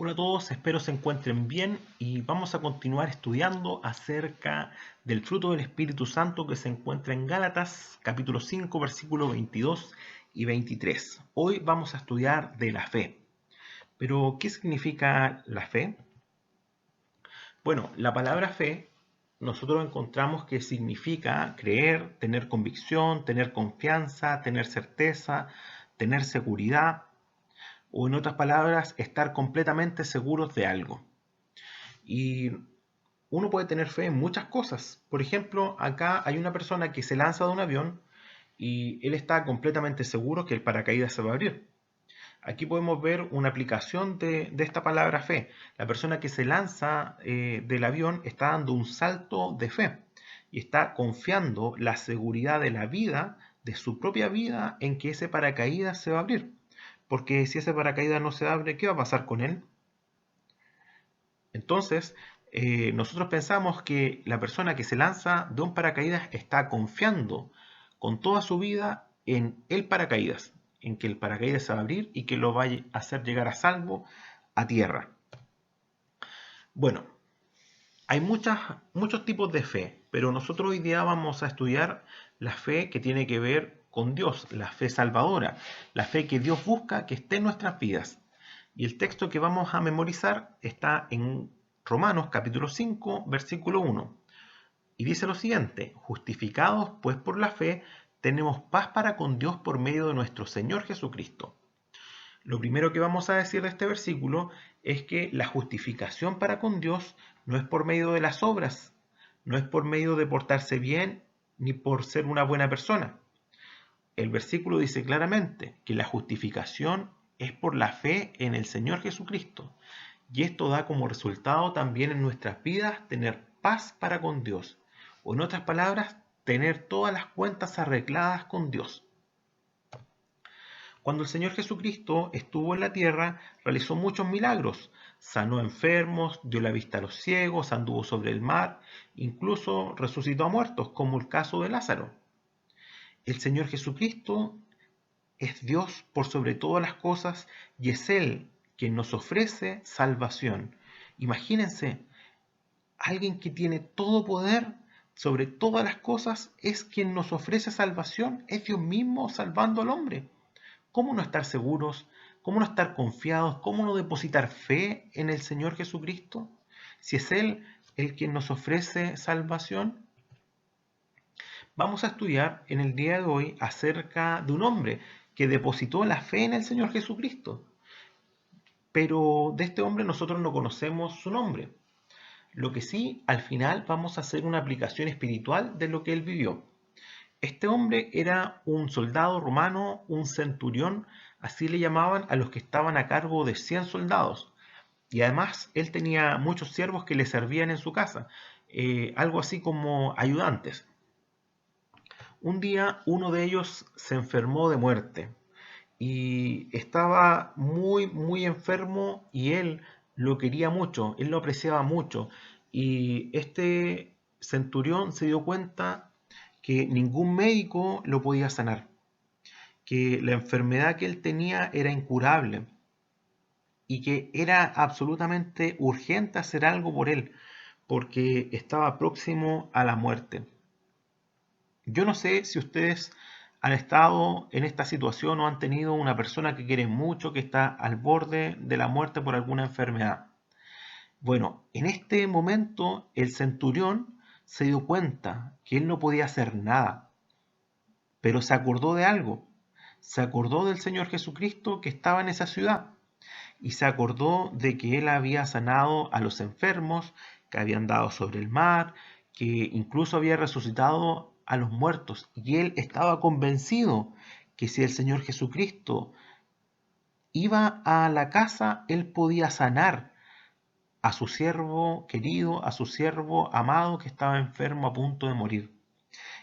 Hola a todos, espero se encuentren bien y vamos a continuar estudiando acerca del fruto del Espíritu Santo que se encuentra en Gálatas capítulo 5 versículos 22 y 23. Hoy vamos a estudiar de la fe. Pero, ¿qué significa la fe? Bueno, la palabra fe nosotros encontramos que significa creer, tener convicción, tener confianza, tener certeza, tener seguridad o en otras palabras, estar completamente seguros de algo. Y uno puede tener fe en muchas cosas. Por ejemplo, acá hay una persona que se lanza de un avión y él está completamente seguro que el paracaídas se va a abrir. Aquí podemos ver una aplicación de esta palabra fe. La persona que se lanza del avión está dando un salto de fe y está confiando la seguridad de la vida, de su propia vida, en que ese paracaídas se va a abrir. Porque si ese paracaídas no se abre, ¿qué va a pasar con él? Entonces, nosotros pensamos que la persona que se lanza de un paracaídas está confiando con toda su vida en el paracaídas, en que el paracaídas se va a abrir y que lo va a hacer llegar a salvo a tierra. Bueno, hay muchos tipos de fe, pero nosotros hoy día vamos a estudiar la fe que tiene que ver con Dios, la fe salvadora, la fe que Dios busca que esté en nuestras vidas. Y el texto que vamos a memorizar está en Romanos capítulo 5, versículo 1. Y dice lo siguiente: justificados pues por la fe, tenemos paz para con Dios por medio de nuestro Señor Jesucristo. Lo primero que vamos a decir de este versículo es que la justificación para con Dios no es por medio de las obras, no es por medio de portarse bien ni por ser una buena persona. El versículo dice claramente que la justificación es por la fe en el Señor Jesucristo. Y esto da como resultado también en nuestras vidas tener paz para con Dios. O en otras palabras, tener todas las cuentas arregladas con Dios. Cuando el Señor Jesucristo estuvo en la tierra, realizó muchos milagros. Sanó enfermos, dio la vista a los ciegos, anduvo sobre el mar, incluso resucitó a muertos, como el caso de Lázaro. El Señor Jesucristo es Dios por sobre todas las cosas y es Él quien nos ofrece salvación. Imagínense, alguien que tiene todo poder sobre todas las cosas es quien nos ofrece salvación, es Dios mismo salvando al hombre. ¿Cómo no estar seguros? ¿Cómo no estar confiados? ¿Cómo no depositar fe en el Señor Jesucristo? Si es Él el quien nos ofrece salvación. Vamos a estudiar en el día de hoy acerca de un hombre que depositó la fe en el Señor Jesucristo. Pero de este hombre nosotros no conocemos su nombre. Lo que sí, al final vamos a hacer una aplicación espiritual de lo que él vivió. Este hombre era un soldado romano, un centurión, así le llamaban a los que estaban a cargo de 100 soldados. Y además él tenía muchos siervos que le servían en su casa, algo así como ayudantes. Un día uno de ellos se enfermó de muerte y estaba muy enfermo y él lo quería mucho, él lo apreciaba mucho. Y este centurión se dio cuenta que ningún médico lo podía sanar, que la enfermedad que él tenía era incurable y que era absolutamente urgente hacer algo por él, porque estaba próximo a la muerte. Yo no sé si ustedes han estado en esta situación o han tenido una persona que quieren mucho, que está al borde de la muerte por alguna enfermedad. Bueno, en este momento el centurión se dio cuenta que él no podía hacer nada, pero se acordó de algo. Se acordó del Señor Jesucristo que estaba en esa ciudad y se acordó de que él había sanado a los enfermos, que habían dado sobre el mar, que incluso había resucitado a los muertos. Y él estaba convencido que si el Señor Jesucristo iba a la casa, él podía sanar a su siervo querido, a su siervo amado que estaba enfermo a punto de morir.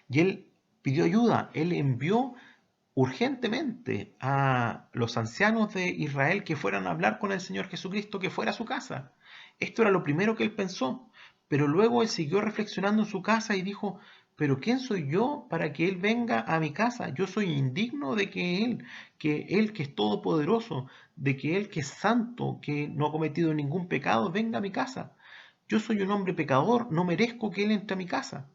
Y él pidió ayuda, él envió urgentemente a los ancianos de Israel que fueran a hablar con el Señor Jesucristo, que fuera a su casa. Esto era lo primero que él pensó, pero luego él siguió reflexionando en su casa y dijo, pero ¿quién soy yo para que Él venga a mi casa? Yo soy indigno de que Él que es todopoderoso, de que Él que es santo, que no ha cometido ningún pecado, venga a mi casa. Yo soy un hombre pecador, no merezco que Él entre a mi casa.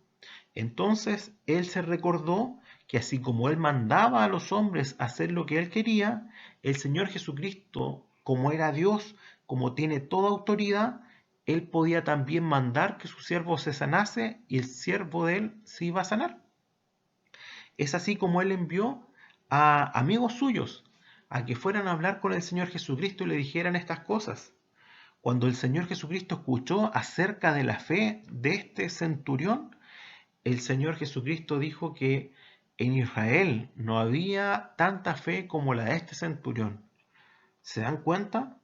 Entonces Él se recordó que así como Él mandaba a los hombres a hacer lo que Él quería, el Señor Jesucristo, como era Dios, como tiene toda autoridad, Él podía también mandar que su siervo se sanase y el siervo de Él se iba a sanar. Es así como Él envió a amigos suyos a que fueran a hablar con el Señor Jesucristo y le dijeran estas cosas. Cuando el Señor Jesucristo escuchó acerca de la fe de este centurión, el Señor Jesucristo dijo que en Israel no había tanta fe como la de este centurión. ¿Se dan cuenta?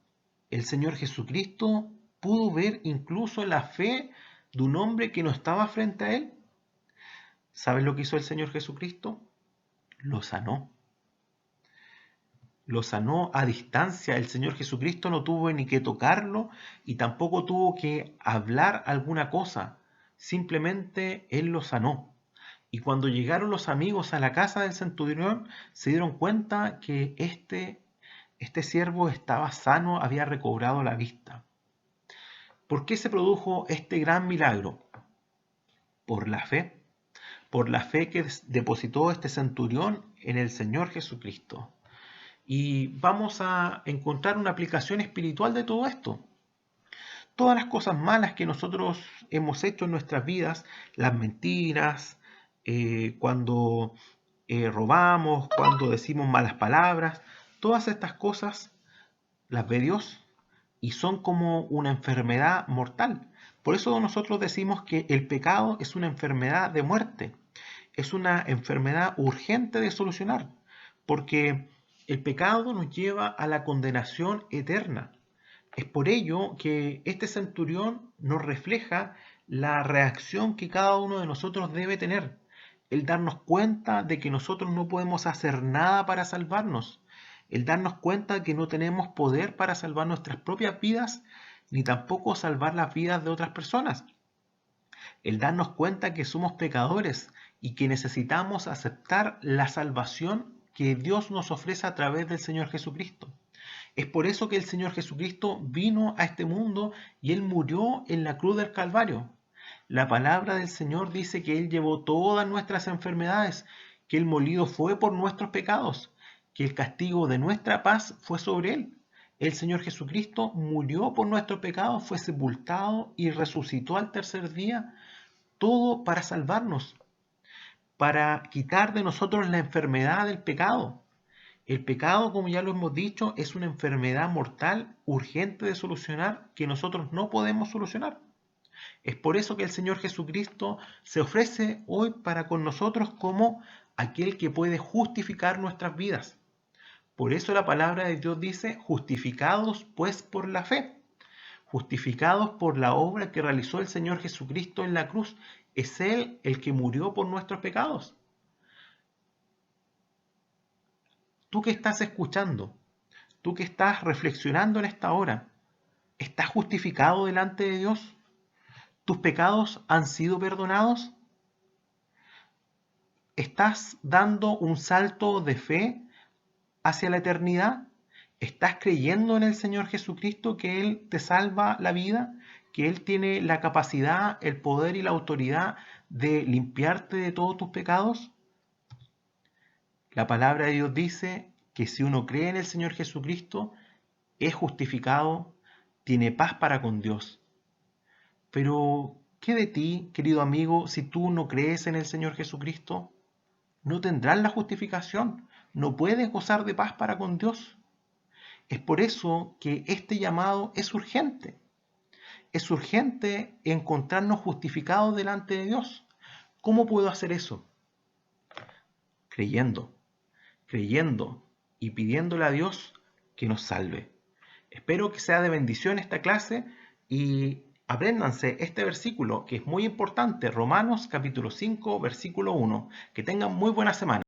El Señor Jesucristo pudo ver incluso la fe de un hombre que no estaba frente a él. ¿Sabes lo que hizo el Señor Jesucristo? Lo sanó. Lo sanó a distancia. El Señor Jesucristo no tuvo ni que tocarlo y tampoco tuvo que hablar alguna cosa. Simplemente Él lo sanó. Y cuando llegaron los amigos a la casa del centurión, se dieron cuenta que este siervo estaba sano, había recobrado la vista. ¿Por qué se produjo este gran milagro? Por la fe. Por la fe que depositó este centurión en el Señor Jesucristo. Y vamos a encontrar una aplicación espiritual de todo esto. Todas las cosas malas que nosotros hemos hecho en nuestras vidas, las mentiras, cuando robamos, cuando decimos malas palabras, todas estas cosas las ve Dios y son como una enfermedad mortal. Por eso nosotros decimos que el pecado es una enfermedad de muerte, es una enfermedad urgente de solucionar, porque el pecado nos lleva a la condenación eterna. Es por ello que este centurión nos refleja la reacción que cada uno de nosotros debe tener, el darnos cuenta de que nosotros no podemos hacer nada para salvarnos, el darnos cuenta de que no tenemos poder para salvar nuestras propias vidas, ni tampoco salvar las vidas de otras personas, el darnos cuenta que somos pecadores y que necesitamos aceptar la salvación que Dios nos ofrece a través del Señor Jesucristo. Es por eso que el Señor Jesucristo vino a este mundo y Él murió en la cruz del Calvario. La palabra del Señor dice que Él llevó todas nuestras enfermedades, que el molido fue por nuestros pecados, que el castigo de nuestra paz fue sobre Él. El Señor Jesucristo murió por nuestros pecados, fue sepultado y resucitó al tercer día, todo para salvarnos, para quitar de nosotros la enfermedad del pecado. El pecado, como ya lo hemos dicho, es una enfermedad mortal urgente de solucionar que nosotros no podemos solucionar. Es por eso que el Señor Jesucristo se ofrece hoy para con nosotros como aquel que puede justificar nuestras vidas. Por eso la palabra de Dios dice, justificados pues por la fe, justificados por la obra que realizó el Señor Jesucristo en la cruz. Es Él el que murió por nuestros pecados. Tú que estás escuchando, tú que estás reflexionando en esta hora, ¿estás justificado delante de Dios? ¿Tus pecados han sido perdonados? ¿Estás dando un salto de fe hacia la eternidad? ¿Estás creyendo en el Señor Jesucristo que Él te salva la vida? ¿Que Él tiene la capacidad, el poder y la autoridad de limpiarte de todos tus pecados? La palabra de Dios dice que si uno cree en el Señor Jesucristo, es justificado, tiene paz para con Dios. Pero, ¿qué de ti, querido amigo, si tú no crees en el Señor Jesucristo? No tendrás la justificación, no puedes gozar de paz para con Dios. Es por eso que este llamado es urgente. Es urgente encontrarnos justificados delante de Dios. ¿Cómo puedo hacer eso? Creyendo y pidiéndole a Dios que nos salve. Espero que sea de bendición esta clase y apréndanse este versículo que es muy importante, Romanos capítulo 5, versículo 1. Que tengan muy buena semana.